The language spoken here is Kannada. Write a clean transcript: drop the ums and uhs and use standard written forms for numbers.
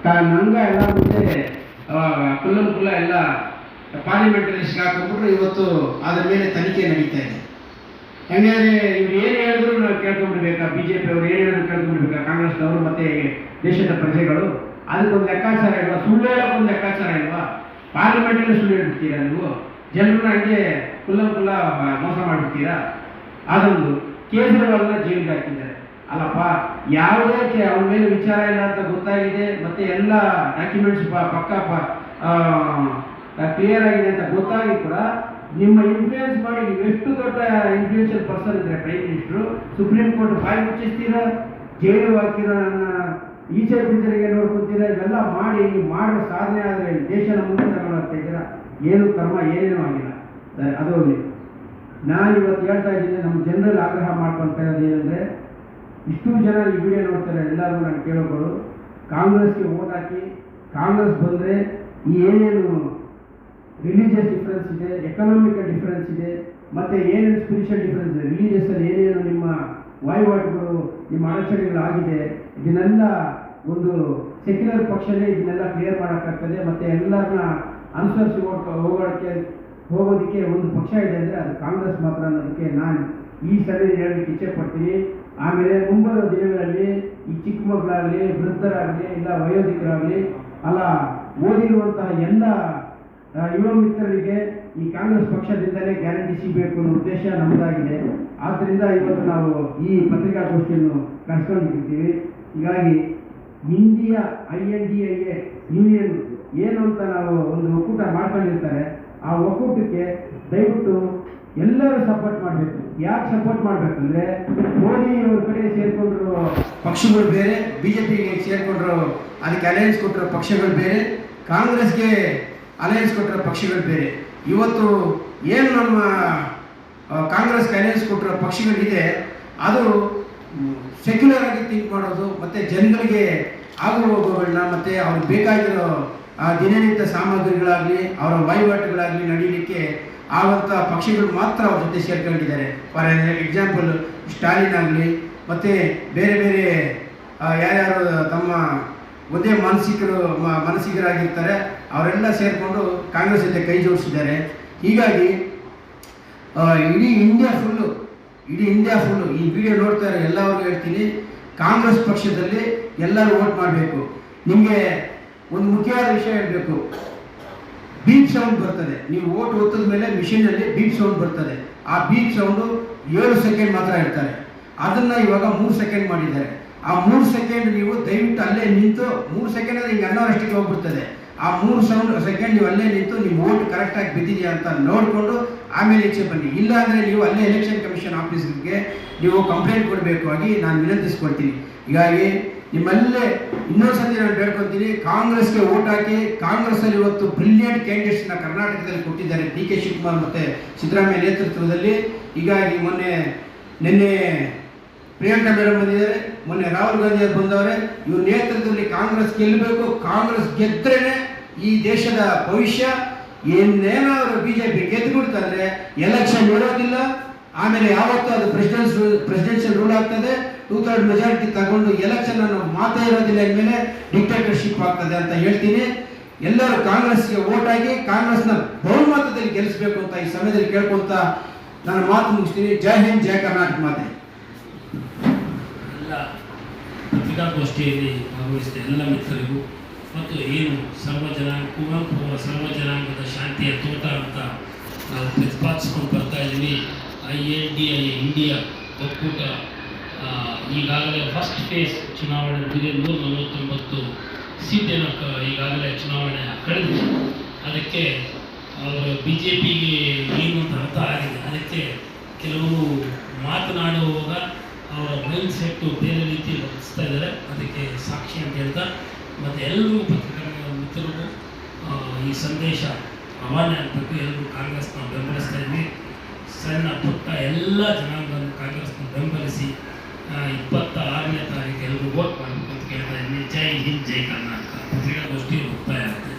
ನಂಗ ಎಲ್ಲ ಮುಂಚೆ ಕುಲ್ಲ ಎಲ್ಲ ಪಾರ್ಲಿಮೆಂಟಲ್ಲಿ ಹಾಕೊಂಡ್ಬಿಟ್ರು. ಇವತ್ತು ಅದರ ಮೇಲೆ ತನಿಖೆ ನಡೀತಾ ಇದೆ. ಹೆಂಗಂದ್ರೆ ಇವ್ರು ಏನು ಹೇಳಿದ್ರು ನಾವು ಕೇಳ್ಕೊಂಡ್ಬಿಡ್ಬೇಕಾ, BJP ಅವರು ಏನು ಹೇಳಿದ್ರು ಕೇಳ್ಕೊಂಡ್ಬಿಡ್ಬೇಕಾ, ಕಾಂಗ್ರೆಸ್ನವರು ಮತ್ತೆ ದೇಶದ ಪ್ರಜೆಗಳು? ಅದಕ್ಕೊಂದು ಲೆಕ್ಕಾಚಾರ ಇಲ್ವಾ? ಸುಳ್ಳು ಹೇಳೋಕ್ಕೊಂದು ಲೆಕ್ಕಾಚಾರ ಇಲ್ವಾ? ಪಾರ್ಲಿಮೆಂಟಲ್ಲಿ ಸುಳ್ಳು ಹೇಳ್ಬಿಡ್ತೀರಾ ನೀವು? ಜನರನ್ನ ಹಂಗೆ ಕುಲ್ಲ ಮೋಸ ಮಾಡಿಬಿಡ್ತೀರಾ? ಅದೊಂದು. ಕೇಜ್ರಿವಾಲ್ನ ಜೈಲಿಗೆ ಹಾಕಿದ್ದಾರೆ. ಅಲ್ಲಪ್ಪ, ಯಾವುದೇ ಅವನ ಮೇಲೆ ವಿಚಾರ ಇಲ್ಲ ಅಂತ ಗೊತ್ತಾಗಿದೆ, ಮತ್ತೆ ಎಲ್ಲ ಡಾಕ್ಯುಮೆಂಟ್ಸ್ ಪಕ್ಕ ಕ್ಲಿಯರ್ ಆಗಿದೆ ಅಂತ ಗೊತ್ತಾಗಿ ಕೂಡ ನಿಮ್ಮ ಇನ್ಫ್ಲೂಯೆನ್ಸ್ ಮಾಡಿ ನೀವು ಎಷ್ಟು ದೊಡ್ಡ ಇನ್ಫ್ಲೂಯೆನ್ಷಿಯಲ್ ಪರ್ಸನ್ ಇದ್ರೆ ಪ್ರೈಮ್ ಮಿನಿಸ್ಟ್ರು, ಸುಪ್ರೀಂ ಕೋರ್ಟ್ ಬಾಯಿ ಮುಚ್ಚಿಸ್ತೀರಾ, ಜೈಲು ಹಾಕಿರೋ ನನ್ನ ಈಚೆ ಬಿದ್ದರಿಗೆ ನೋಡ್ಕೊತೀರಾ. ಇವೆಲ್ಲ ಮಾಡಿ ನೀವು ಮಾಡೋ ಸಾಧನೆ ಆದರೆ ದೇಶನ ಮುಂದೆ ತಗೊಂಡು ಹೋಗ್ತಾ ಇದ್ದೀರಾ. ಏನು ಕರ್ಮ ಏನೇನೂ ಆಗಿಲ್ಲ. ಅದು ಹೋಗಲಿ. ನಾನು ಇವತ್ತು ಹೇಳ್ತಾ ಇದ್ದೀನಿ, ನಮ್ಮ ಜನರಲ್ಲಿ ಆಗ್ರಹ ಮಾಡ್ಕೊಳ್ತಾ ಇರೋದು ಏನಂದರೆ, ಇಷ್ಟು ಜನ ಈ ವಿಡಿಯೋ ನೋಡ್ತಾರೆ, ಎಲ್ಲರೂ ನಾನು ಕೇಳೋಗಳು, ಕಾಂಗ್ರೆಸ್ಗೆ ವೋಟ್ ಹಾಕಿ ಕಾಂಗ್ರೆಸ್ ಬಂದರೆ ಈ ಏನೇನು ರಿಲಿಜಿಯಸ್ ಡಿಫ್ರೆನ್ಸ್ ಇದೆ, ಎಕನಾಮಿಕಲ್ ಡಿಫ್ರೆನ್ಸ್ ಇದೆ, ಮತ್ತು ಏನೇನು ಸ್ಪಿರಿಚುವಲ್ ಡಿಫ್ರೆನ್ಸ್ ಇದೆ, ರಿಲಿಜಿಯಸ್ಸಲ್ಲಿ ಏನೇನು ನಿಮ್ಮ ವಹಿವಾಟುಗಳು, ನಿಮ್ಮ ಅಡಚಣೆಗಳಾಗಿದೆ, ಇದನ್ನೆಲ್ಲ ಒಂದು ಸೆಕ್ಯುಲರ್ ಪಕ್ಷನೇ ಇದನ್ನೆಲ್ಲ ಕ್ಲಿಯರ್ ಮಾಡೋಕ್ಕಾಗ್ತದೆ. ಮತ್ತು ಎಲ್ಲರನ್ನ ಅನುಸರಿಸಿ ಹೋಗೋದಕ್ಕೆ ಒಂದು ಪಕ್ಷ ಇದೆ ಅಂದರೆ ಅದು ಕಾಂಗ್ರೆಸ್ ಮಾತ್ರ ಅನ್ನೋದಕ್ಕೆ ನಾನು ಈ ಸಭೆಯಲ್ಲಿ ಹೇಳಲಿಕ್ಕೆ ಇಚ್ಛೆ ಪಡ್ತೀನಿ. ಆಮೇಲೆ ಮುಂಬರುವ ದಿನಗಳಲ್ಲಿ ಈ ಚಿಕ್ಕ ಮಕ್ಕಳಾಗಲಿ, ವೃದ್ಧರಾಗಲಿ, ಇಲ್ಲ ವಯೋಧಿಕರಾಗಲಿ, ಅಲ್ಲ ಓದಿರುವಂತಹ ಎಲ್ಲ ಯುವ ಮಿತ್ರರಿಗೆ ಈ ಕಾಂಗ್ರೆಸ್ ಪಕ್ಷದಿಂದಲೇ ಗ್ಯಾರಂಟಿ ಸಿಗಬೇಕು ಅನ್ನೋ ಉದ್ದೇಶ ನಮ್ಮದಾಗಿದೆ. ಆದ್ದರಿಂದ ಇವತ್ತು ನಾವು ಈ ಪತ್ರಿಕಾಗೋಷ್ಠಿಯನ್ನು ಕರೆಸ್ಕೊಂಡಿರ್ತೀವಿ. ಹೀಗಾಗಿ ಇಂಡಿಯಾ INDIA ಯೂನಿಯನ್ ಏನು ಅಂತ ನಾವು ಒಂದು ಒಕ್ಕೂಟ ಮಾಡ್ಕೊಂಡಿರ್ತಾರೆ. ಆ ಒಕ್ಕೂಟಕ್ಕೆ ದಯವಿಟ್ಟು ಎಲ್ಲರೂ ಸಪೋರ್ಟ್ ಮಾಡಬೇಕು. ಯಾಕೆ ಸಪೋರ್ಟ್ ಮಾಡಬೇಕಂದ್ರೆ, ಮೋದಿ ಅವ್ರ ಕಡೆ ಸೇರ್ಕೊಂಡಿರೋ ಪಕ್ಷಗಳು ಬೇರೆ, BJPಗೆ ಸೇರ್ಕೊಂಡಿರೋ ಅದಕ್ಕೆ ಅಲಯನ್ಸ್ ಕೊಟ್ಟಿರೋ ಪಕ್ಷಗಳು ಬೇರೆ, ಕಾಂಗ್ರೆಸ್ಗೆ ಅಲಯನ್ಸ್ ಕೊಟ್ಟಿರೋ ಪಕ್ಷಗಳು ಬೇರೆ. ಇವತ್ತು ಏನು ನಮ್ಮ ಕಾಂಗ್ರೆಸ್ಗೆ ಅಲಯನ್ಸ್ ಕೊಟ್ಟಿರೋ ಪಕ್ಷಗಳಿದೆ, ಅದು ಸೆಕ್ಯುಲರ್ ಆಗಿ ಥಿಂಕ್ ಮಾಡೋದು, ಮತ್ತು ಜನಗಳಿಗೆ ಆಗು ಹೋಗುಗಳನ್ನ, ಮತ್ತು ಅವ್ರಿಗೆ ಬೇಕಾಗಿರೋ ದಿನನಿತ್ಯ ಸಾಮಗ್ರಿಗಳಾಗಲಿ, ಅವರ ವಹಿವಾಟುಗಳಾಗಲಿ ನಡೀಲಿಕ್ಕೆ ಆವಂಥ ಪಕ್ಷಗಳು ಮಾತ್ರ ಅವ್ರ ಜೊತೆ ಸೇರ್ಕೊಂಡಿದ್ದಾರೆ. ಫಾರ್ ಎಕ್ಸಾಂಪಲ್ ಸ್ಟಾಲಿನ್ ಆಗಲಿ, ಮತ್ತು ಬೇರೆ ಬೇರೆ ಯಾರ್ಯಾರು ತಮ್ಮ ಒಂದೇ ಮಾನಸಿಕರಾಗಿರ್ತಾರೆ ಅವರೆಲ್ಲ ಸೇರಿಕೊಂಡು ಕಾಂಗ್ರೆಸ್ ಜೊತೆ ಕೈ ಜೋಡಿಸಿದ್ದಾರೆ. ಹೀಗಾಗಿ ಇಡೀ ಇಂಡಿಯಾ ಫುಲ್ಲು ಈ ವಿಡಿಯೋ ನೋಡ್ತಾರೆ ಎಲ್ಲರಿಗೂ ಹೇಳ್ತೀನಿ, ಕಾಂಗ್ರೆಸ್ ಪಕ್ಷದಲ್ಲಿ ಎಲ್ಲರೂ ವೋಟ್ ಮಾಡಬೇಕು. ನಿಮಗೆ ಒಂದು ಮುಖ್ಯವಾದ ವಿಷಯ ಹೇಳಬೇಕು, ಬೀಪ್ ಸೌಂಡ್ ಬರ್ತದೆ. ನೀವು ವೋಟ್ ಒತ್ತಿದ ಮೇಲೆ ಮಿಷಿನಲ್ಲಿ ಬೀಪ್ ಸೌಂಡ್ ಬರ್ತದೆ. ಆ ಬೀಪ್ ಸೌಂಡು 7 ಸೆಕೆಂಡ್ ಮಾತ್ರ ಇರ್ತಾರೆ. ಅದನ್ನು ಇವಾಗ 3 ಸೆಕೆಂಡ್ ಮಾಡಿದ್ದಾರೆ. ಆ 3 ಸೆಕೆಂಡ್ ನೀವು ದಯವಿಟ್ಟು ಅಲ್ಲೇ ನಿಂತು, 3 ಸೆಕೆಂಡ್ ಅಂದರೆ ಹಿಂಗೆ ಅನ್ನೋರಷ್ಟಿಗೆ ಹೋಗ್ಬಿಡ್ತದೆ. ಆ 3 ಸೆಕೆಂಡ್ ನೀವು ಅಲ್ಲೇ ನಿಂತು ನಿಮ್ಮ ವೋಟ್ ಕರೆಕ್ಟಾಗಿ ಬಿದ್ದಿದೆಯಾ ಅಂತ ನೋಡಿಕೊಂಡು ಆಮೇಲೆ ಈಚೆ ಬನ್ನಿ. ಇಲ್ಲ ಅಂದರೆ ನೀವು ಅಲ್ಲೇ ಎಲೆಕ್ಷನ್ ಕಮಿಷನ್ ಆಫೀಸ್ಗೆ ನೀವು ಕಂಪ್ಲೇಂಟ್ ಕೊಡಬೇಕು ಆಗಿ ನಾನು ವಿನಂತಿಸ್ಕೊಳ್ತೀನಿ. ಹೀಗಾಗಿ ನಿಮ್ಮಲ್ಲೇ ಇನ್ನೊಂದ್ಸತಿ ನಾನು ಬೇಡ್ಕೊತೀನಿ, ಕಾಂಗ್ರೆಸ್ಗೆ ವೋಟ್ ಹಾಕಿ. ಕಾಂಗ್ರೆಸ್ಸಲ್ಲಿ ಇವತ್ತು ಬ್ರಿಲಿಯಂಟ್ ಕ್ಯಾಂಡಿಡೇಟ್ಸ್ನ ಕರ್ನಾಟಕದಲ್ಲಿ ಕೊಟ್ಟಿದ್ದಾರೆ, DK ಶಿವಕುಮಾರ್ ಮತ್ತು ಸಿದ್ದರಾಮಯ್ಯ ನೇತೃತ್ವದಲ್ಲಿ. ಹೀಗಾಗಿ ನಿನ್ನೆ ಪ್ರಿಯಾಂಕಾ ಮೇಡಮ್ ಬಂದಿದ್ದಾರೆ, ಮೊನ್ನೆ ರಾಹುಲ್ ಗಾಂಧಿ ಅವರು ಬಂದವರೆ. ಇವ್ರ ನೇತೃತ್ವದಲ್ಲಿ ಕಾಂಗ್ರೆಸ್ ಗೆಲ್ಲಬೇಕು. ಕಾಂಗ್ರೆಸ್ ಗೆದ್ರೇನೆ ಈ ದೇಶದ ಭವಿಷ್ಯ. ಏನೇನಾದ್ರು BJP ಗೆದ್ದುಬಿಡ್ತಂದ್ರೆ ಎಲೆಕ್ಷನ್ ಇರೋದಿಲ್ಲ. ಆಮೇಲೆ ಯಾವತ್ತೂ ಅದು ಪ್ರೆಸಿಡೆನ್ಷಿಯಲ್ ರೂಲ್ ಆಗ್ತದೆ. 2/3 ಮೆಜಾರಿಟಿ ತಗೊಂಡು ಎಲೆಕ್ಷನ್ ಅನ್ನೋ ಮಾತೇ ಇರೋದಿಲ್ಲ. ಇನ್ಮೇಲೆ ಡಿಕ್ಟೇಟರ್ಶಿಪ್ ಆಗ್ತದೆ ಅಂತ ಹೇಳ್ತೀನಿ. ಎಲ್ಲರೂ ಕಾಂಗ್ರೆಸ್ಗೆ ವೋಟ್ ಆಗಿ ಕಾಂಗ್ರೆಸ್ನ ಬಹುಮತದಲ್ಲಿ ಗೆಲ್ಲಿಸಬೇಕು ಅಂತ ಈ ಸಮಯದಲ್ಲಿ ಕೇಳ್ಕೊಂತ ನಾನು ಮಾತು ಮುಗಿಸ್ತೀನಿ. ಜೈ ಹಿಂದ್, ಜೈ ಕರ್ನಾಟಕ ಮಾತೆ. ಎಲ್ಲ ಪತ್ರಿಕಾಗೋಷ್ಠಿಯಲ್ಲಿ ಭಾಗವಹಿಸಿದ ಎಲ್ಲ ಮಿತ್ರರಿಗೂ ಮತ್ತು ಏನು ಕುವೆಂಪು ಅವರ ಸರ್ವ ಜನಾಂಗದ ಶಾಂತಿಯ ತೋಟ ಅಂತ ನಾವು ಪ್ರತಿಪಾದಿಸ್ಕೊಂಡು ಬರ್ತಾ ಇದ್ದೀವಿ. INDIA ಇಂಡಿಯಾ ಒಕ್ಕೂಟ ಈಗಾಗಲೇ ಫಸ್ಟ್ ಫೇಸ್ ಚುನಾವಣೆ 149 ಸೀಟೇನು ಈಗಾಗಲೇ ಚುನಾವಣೆ ಕಳೆದಿದೆ. ಅದಕ್ಕೆ ಅವರು BJPಗೆ ಏನು ಅಂತ ಅರ್ಥ ಆಗಿದೆ. ಅದಕ್ಕೆ ಕೆಲವರು ಮಾತನಾಡುವಾಗ ಅವರ ಮೈಂಡ್ ಸೆಟ್ಟು ಬೇರೆ ರೀತಿ ವರ್ತಿಸ್ತಾ ಇದ್ದಾರೆ. ಅದಕ್ಕೆ ಸಾಕ್ಷಿ ಅಂತ ಹೇಳ್ತಾ, ಮತ್ತು ಎಲ್ಲರೂ ಪತ್ರಿಕಾ ಮಿತ್ರರು ಈ ಸಂದೇಶ ರವಾನೆ ಆಗಬೇಕು. ಎಲ್ಲರೂ ಕಾಂಗ್ರೆಸ್ನ ಬೆಂಬಲಿಸ್ತಾ ಇದ್ವಿ. ಸಣ್ಣ ಪುಟ್ಟ ಎಲ್ಲ ಜನಾಂಗವನ್ನು ಕಾಂಗ್ರೆಸ್ನ ಬೆಂಬಲಿಸಿ 26ನೇ ತಾರೀಕು ಎಲ್ಲರೂ ವೋಟ್ ಮಾಡಬೇಕು ಅಂತ ಕೇಳ್ತಾ ಇದ್ದೀನಿ. ಜೈ ಹಿಂದ್, ಜೈ ಕರ್ನಾಟಕ. ಪತ್ರಿಕಾಗೋಷ್ಠಿ ಮುಕ್ತಾಯ ಆಗ್ತದೆ.